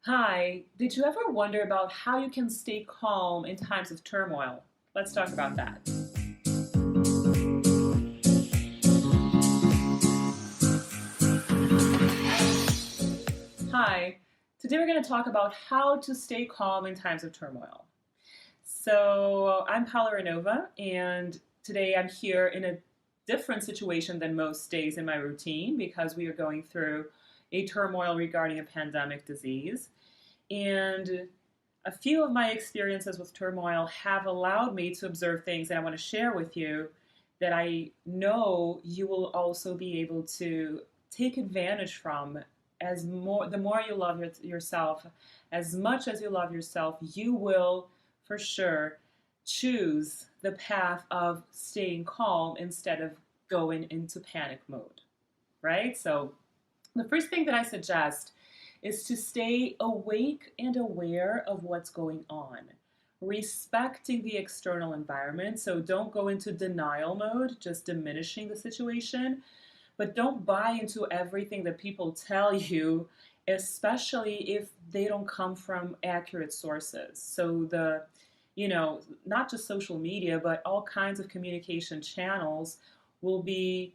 Hi, did you ever wonder about how you can stay calm in times of turmoil? Let's talk about that. Hi, today we're going to talk about how to stay calm in times of turmoil. So, I'm Paola Ranova, and today I'm here in a different situation than most days in my routine because we are going through a turmoil regarding a pandemic disease. And a few of my experiences with turmoil have allowed me to observe things that I want to share with you that I know you will also be able to take advantage from. The more you love yourself, as much as you love yourself, you will for sure choose the path of staying calm instead of going into panic mode, right? So the first thing that I suggest is to stay awake and aware of what's going on, respecting the external environment. So don't go into denial mode, just diminishing the situation, but don't buy into everything that people tell you, especially if they don't come from accurate sources. So not just social media, but all kinds of communication channels will be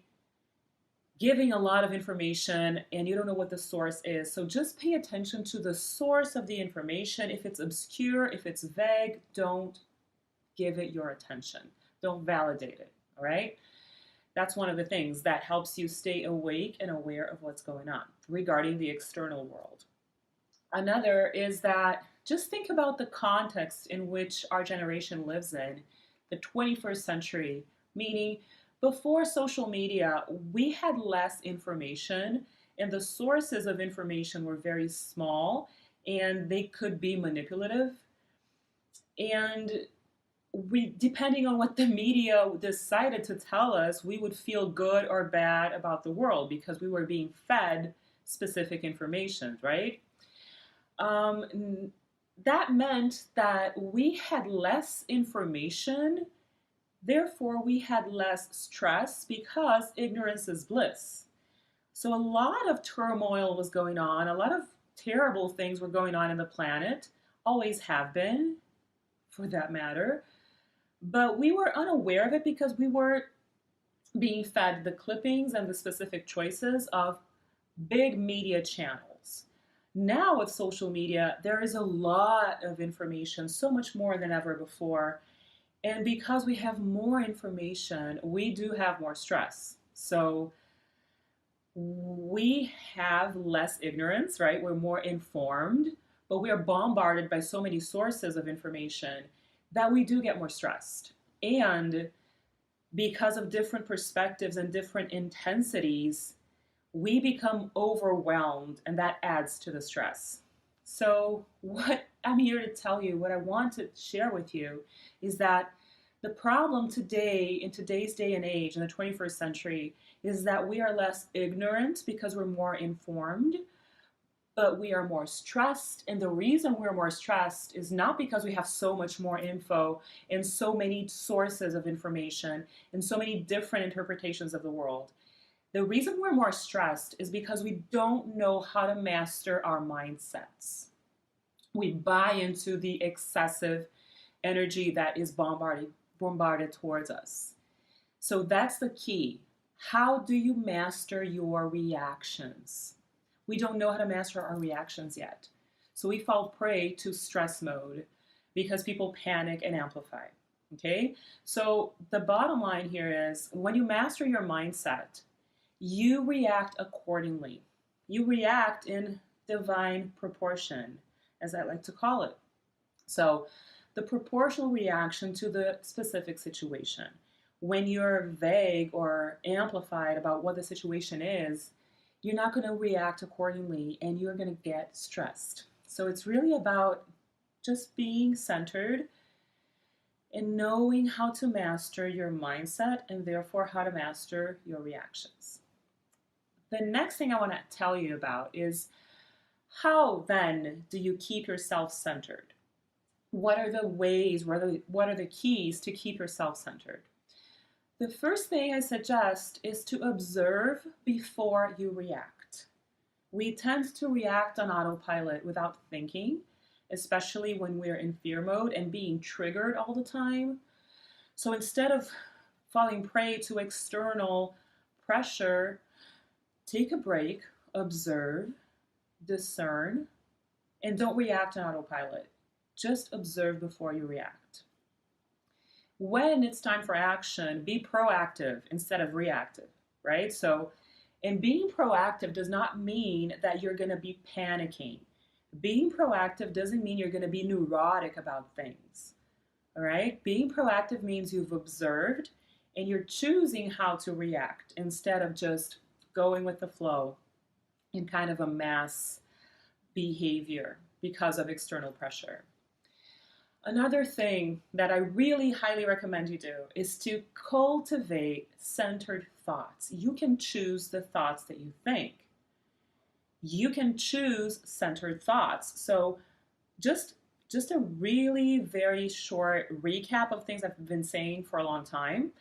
giving a lot of information and you don't know what the source is. So just pay attention to the source of the information. If it's obscure, if it's vague, don't give it your attention. Don't validate it, all right? That's one of the things that helps you stay awake and aware of what's going on regarding the external world. Another is that just think about the context in which our generation lives in, the 21st century, meaning before social media, we had less information and the sources of information were very small and they could be manipulative. And depending on what the media decided to tell us, we would feel good or bad about the world because we were being fed specific information, right? Um, that meant that we had less information, therefore, we had less stress because ignorance is bliss. So, a lot of turmoil was going on, a lot of terrible things were going on in the planet, always have been, for that matter. But we were unaware of it because we were being fed the clippings and the specific choices of big media channels. Now, with social media, there is a lot of information, so much more than ever before. And because we have more information, we do have more stress. So we have less ignorance, right? We're more informed, but we are bombarded by so many sources of information that we do get more stressed. And because of different perspectives and different intensities, we become overwhelmed, and that adds to the stress. So, what I'm here to tell you, what I want to share with you, is that the problem today, in today's day and age, in the 21st century, is that we are less ignorant because we're more informed, but we are more stressed. And the reason we're more stressed is not because we have so much more info and so many sources of information and so many different interpretations of the world. The reason we're more stressed is because we don't know how to master our mindsets. We buy into the excessive energy that is bombarded towards us. So that's the key. How do you master your reactions? We don't know how to master our reactions yet. So we fall prey to stress mode because people panic and amplify. Okay? So the bottom line here is when you master your mindset, you react accordingly. You react in divine proportion, as I like to call it. So, the proportional reaction to the specific situation. When you're vague or amplified about what the situation is, you're not going to react accordingly and you're going to get stressed. So, it's really about just being centered and knowing how to master your mindset and therefore how to master your reactions. The next thing I want to tell you about is how then do you keep yourself centered? What are the ways, what are the keys to keep yourself centered? The first thing I suggest is to observe before you react. We tend to react on autopilot without thinking, especially when we're in fear mode and being triggered all the time. So instead of falling prey to external pressure, take a break, observe, discern, and don't react on autopilot. Just observe before you react. When it's time for action, be proactive instead of reactive, right? So, and being proactive does not mean that you're going to be panicking. Being proactive doesn't mean you're going to be neurotic about things, all right? Being proactive means you've observed and you're choosing how to react instead of just going with the flow in kind of a mass behavior because of external pressure. Another thing that I really highly recommend you do is to cultivate centered thoughts. You can choose the thoughts that you think. You can choose centered thoughts. So just a really very short recap of things I've been saying for a long time.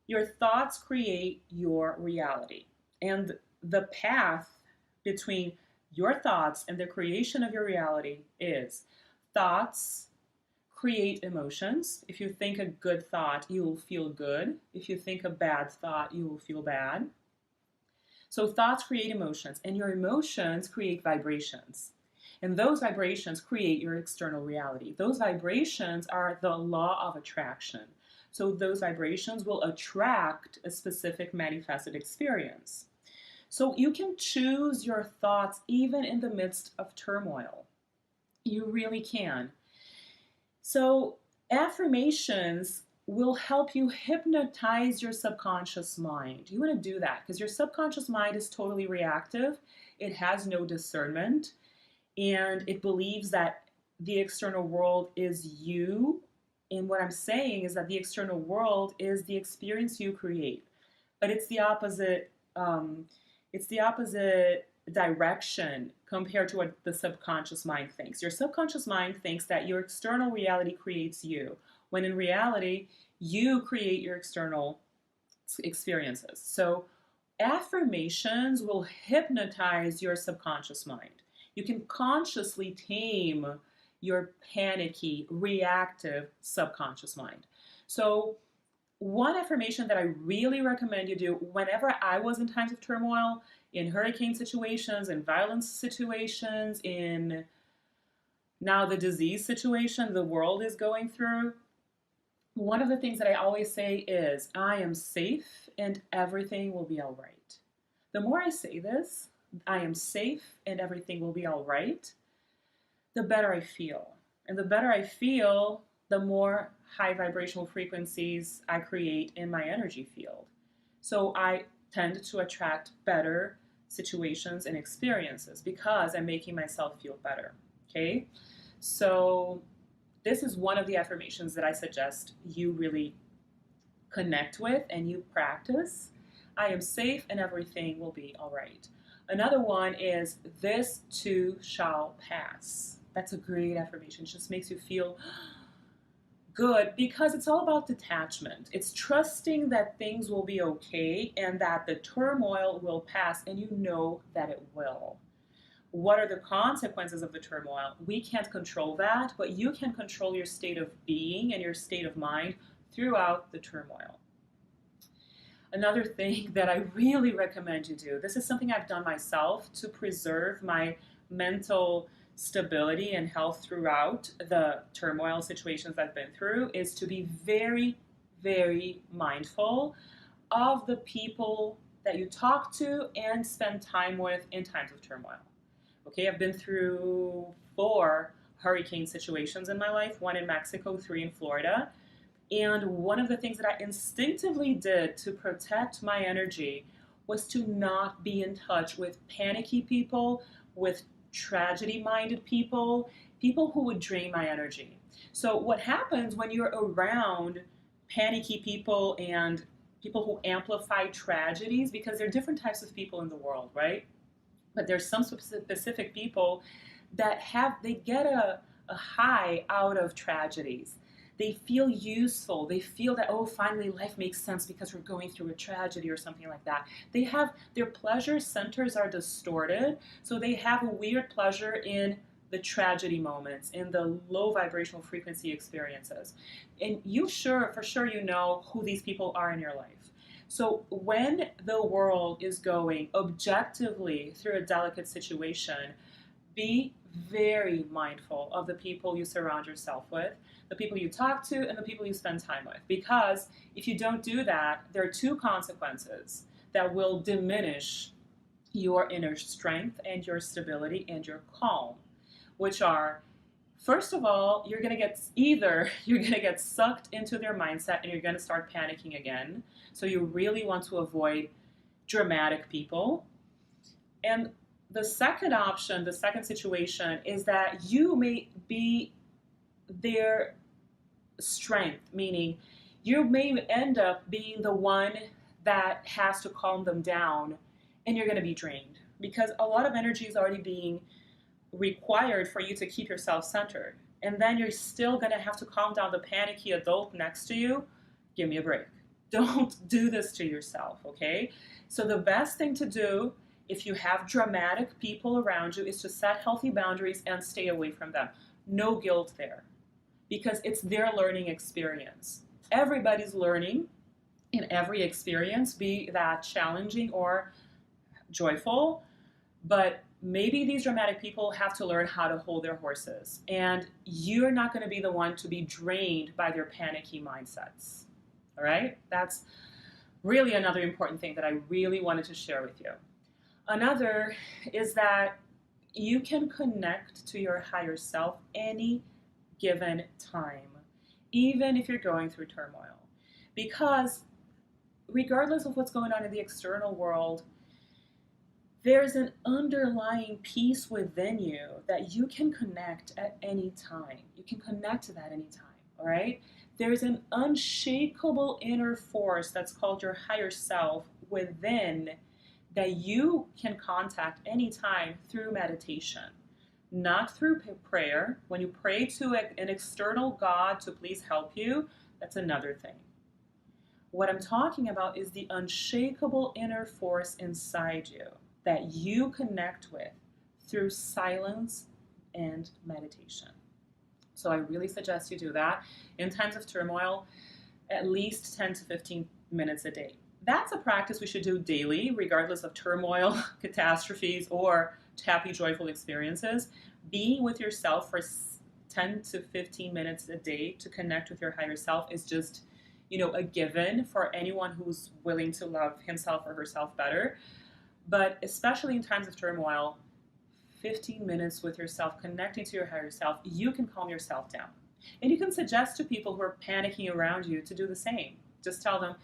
Your thoughts create your reality. And the path between your thoughts and the creation of your reality is thoughts create emotions. If you think a good thought, you will feel good. If you think a bad thought, you will feel bad. So thoughts create emotions, and your emotions create vibrations. And those vibrations create your external reality. Those vibrations are the law of attraction. So those vibrations will attract a specific manifested experience. So you can choose your thoughts even in the midst of turmoil. You really can. So affirmations will help you hypnotize your subconscious mind. You want to do that because your subconscious mind is totally reactive. It has no discernment, and it believes that the external world is you. And what I'm saying is that the external world is the experience you create, but it's the opposite. It's the opposite direction compared to what the subconscious mind thinks. Your subconscious mind thinks that your external reality creates you, when in reality, you create your external experiences. So affirmations will hypnotize your subconscious mind. You can consciously tame your panicky, reactive subconscious mind. So one affirmation that I really recommend you do whenever I was in times of turmoil, in hurricane situations, in violence situations, in now the disease situation the world is going through, one of the things that I always say is, I am safe and everything will be all right. The more I say this, I am safe and everything will be all right, the better I feel. And the better I feel, the more high vibrational frequencies I create in my energy field. So I tend to attract better situations and experiences because I'm making myself feel better. Okay? So this is one of the affirmations that I suggest you really connect with and you practice. I am safe and everything will be all right. Another one is, this too shall pass. That's a great affirmation. It just makes you feel good because it's all about detachment. It's trusting that things will be okay and that the turmoil will pass, and you know that it will. What are the consequences of the turmoil? We can't control that, but you can control your state of being and your state of mind throughout the turmoil. Another thing that I really recommend you do, this is something I've done myself to preserve my mental stability and health throughout the turmoil situations I've been through, is to be very, very mindful of the people that you talk to and spend time with in times of turmoil. Okay, I've been through 4 hurricane situations in my life, 1 in Mexico, 3 in Florida. And one of the things that I instinctively did to protect my energy was to not be in touch with panicky people, with tragedy-minded people, people who would drain my energy. So what happens when you're around panicky people and people who amplify tragedies, because there are different types of people in the world, right? But there's some specific people that they get a high out of tragedies. They feel useful. They feel that, oh, finally life makes sense because we're going through a tragedy or something like that. They have, their pleasure centers are distorted, so they have a weird pleasure in the tragedy moments, in the low vibrational frequency experiences. And for sure, you know who these people are in your life. So when the world is going objectively through a delicate situation, be very mindful of the people you surround yourself with, the people you talk to, and the people you spend time with. Because if you don't do that, there are two consequences that will diminish your inner strength and your stability and your calm, which are, first of all, you're going to get sucked into their mindset and you're going to start panicking again. So you really want to avoid dramatic people. And the second option, the second situation, is that you may be their strength, meaning you may end up being the one that has to calm them down, and you're going to be drained because a lot of energy is already being required for you to keep yourself centered. And then you're still going to have to calm down the panicky adult next to you. Give me a break. Don't do this to yourself, okay? So the best thing to do if you have dramatic people around you is to set healthy boundaries and stay away from them. No guilt there, because it's their learning experience. Everybody's learning in every experience, be that challenging or joyful, but maybe these dramatic people have to learn how to hold their horses, and you're not going to be the one to be drained by their panicky mindsets. All right? That's really another important thing that I really wanted to share with you. Another is that you can connect to your higher self any given time, even if you're going through turmoil. Because regardless of what's going on in the external world, there's an underlying peace within you that you can connect at any time. You can connect to that anytime, all right? There's an unshakable inner force that's called your higher self within that you can contact anytime through meditation, not through prayer. When you pray to an external God to please help you, that's another thing. What I'm talking about is the unshakable inner force inside you that you connect with through silence and meditation. So I really suggest you do that. In times of turmoil, at least 10 to 15 minutes a day. That's a practice we should do daily, regardless of turmoil, catastrophes, or happy, joyful experiences. Being with yourself for 10 to 15 minutes a day to connect with your higher self is just, a given for anyone who's willing to love himself or herself better. But especially in times of turmoil, 15 minutes with yourself, connecting to your higher self, you can calm yourself down. And you can suggest to people who are panicking around you to do the same. Just tell them,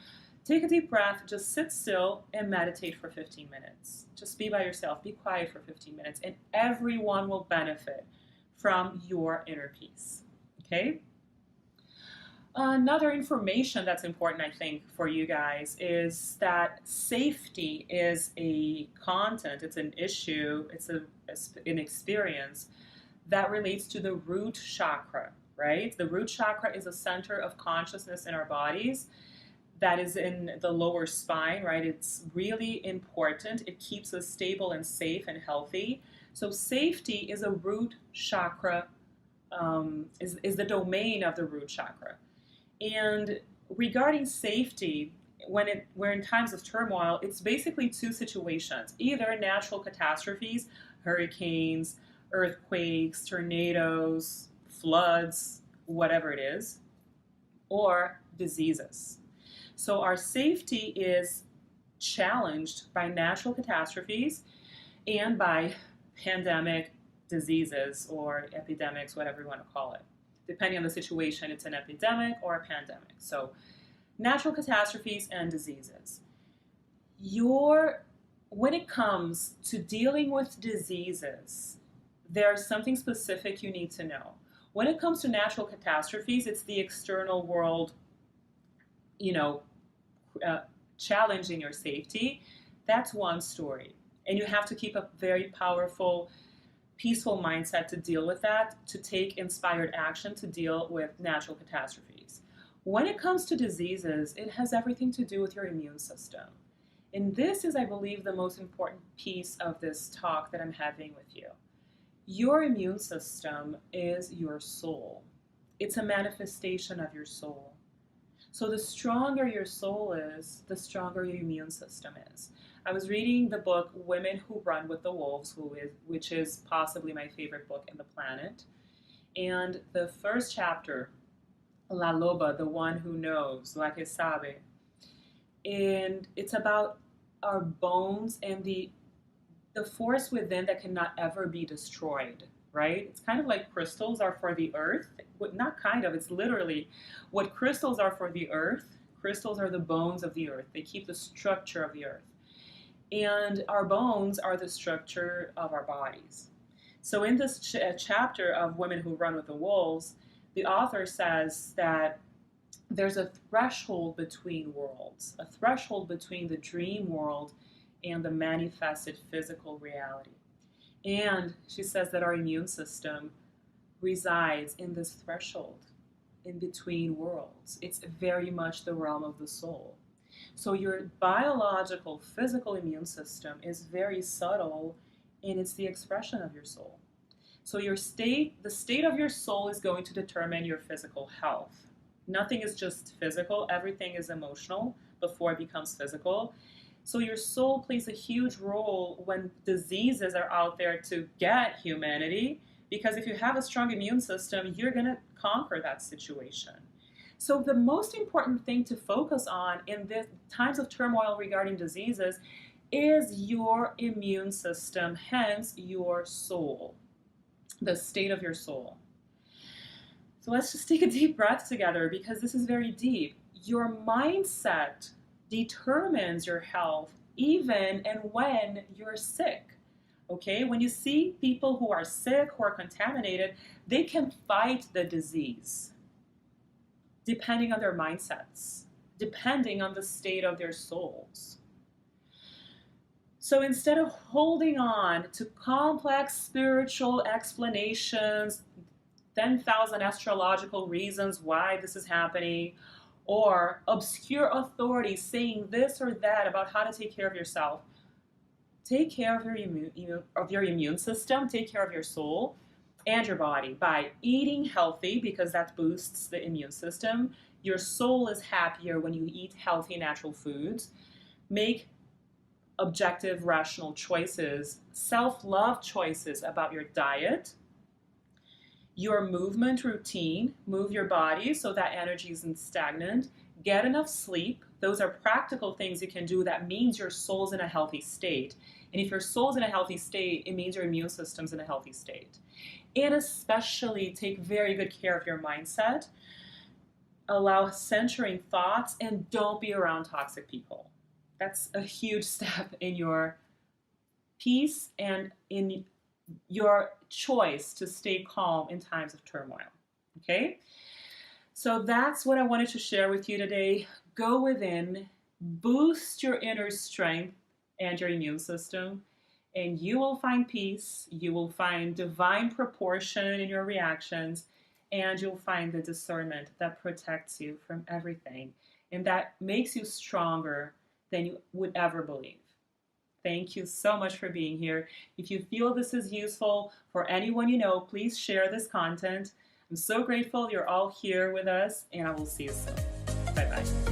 take a deep breath, just sit still and meditate for 15 minutes. Just be by yourself, be quiet for 15 minutes, and everyone will benefit from your inner peace. Okay? Another information that's important, I think, for you guys is that safety is a content, it's an issue, it's an experience that relates to the root chakra, right? The root chakra is a center of consciousness in our bodies that is in the lower spine, right? It's really important. It keeps us stable and safe and healthy. So safety is a root chakra, is the domain of the root chakra. And regarding safety, when we're in times of turmoil, it's basically two situations: either natural catastrophes, hurricanes, earthquakes, tornadoes, floods, whatever it is, or diseases. So our safety is challenged by natural catastrophes and by pandemic diseases or epidemics, whatever you want to call it. Depending on the situation, it's an epidemic or a pandemic. So natural catastrophes and diseases. When it comes to dealing with diseases, there's something specific you need to know. When it comes to natural catastrophes, it's the external world, challenging your safety. That's one story. And you have to keep a very powerful peaceful mindset to deal with that, to take inspired action to deal with natural catastrophes. When it comes to diseases, it has everything to do with your immune system. And this is, I believe, the most important piece of this talk that I'm having with you. Your immune system is your soul. It's a manifestation of your soul. So the stronger your soul is, the stronger your immune system is. I was reading the book Women Who Run with the Wolves, which is possibly my favorite book in the planet. And the first chapter, La Loba, the one who knows, la que sabe, and it's about our bones and the force within that cannot ever be destroyed, right? It's kind of like crystals are for the earth. Not kind of, it's literally what crystals are for the earth. Crystals are the bones of the earth. They keep the structure of the earth. And our bones are the structure of our bodies. So in this chapter of Women Who Run with the Wolves, the author says that there's a threshold between worlds, a threshold between the dream world and the manifested physical reality. And she says that our immune system resides in this threshold, in between worlds. It's very much the realm of the soul. So your biological, physical immune system is very subtle, and it's the expression of your soul. So the state of your soul is going to determine your physical health. Nothing is just physical, everything is emotional before it becomes physical. So your soul plays a huge role when diseases are out there to get humanity, because if you have a strong immune system, you're going to conquer that situation. So the most important thing to focus on in the times of turmoil regarding diseases is your immune system, hence your soul, the state of your soul. So let's just take a deep breath together, because this is very deep. Your mindset determines your health even and when you're sick. Okay, when you see people who are sick, who are contaminated, they can fight the disease depending on their mindsets, depending on the state of their souls. So instead of holding on to complex spiritual explanations, 10,000 astrological reasons why this is happening, or obscure authorities saying this or that about how to take care of yourself, take care of your immune system, take care of your soul and your body by eating healthy, because that boosts the immune system. Your soul is happier when you eat healthy, natural foods. Make objective, rational choices, self-love choices about your diet, your movement routine, move your body so that energy isn't stagnant, get enough sleep. Those are practical things you can do that means your soul's in a healthy state. And if your soul's in a healthy state, it means your immune system's in a healthy state. And especially take very good care of your mindset. Allow centering thoughts, and don't be around toxic people. That's a huge step in your peace and in your choice to stay calm in times of turmoil. Okay? So that's what I wanted to share with you today. Go within, boost your inner strength and your immune system, and you will find peace. You will find divine proportion in your reactions, and you'll find the discernment that protects you from everything and that makes you stronger than you would ever believe. Thank you so much for being here. If you feel this is useful for anyone you know, please share this content. I'm so grateful you're all here with us, and I will see you soon. Bye-bye.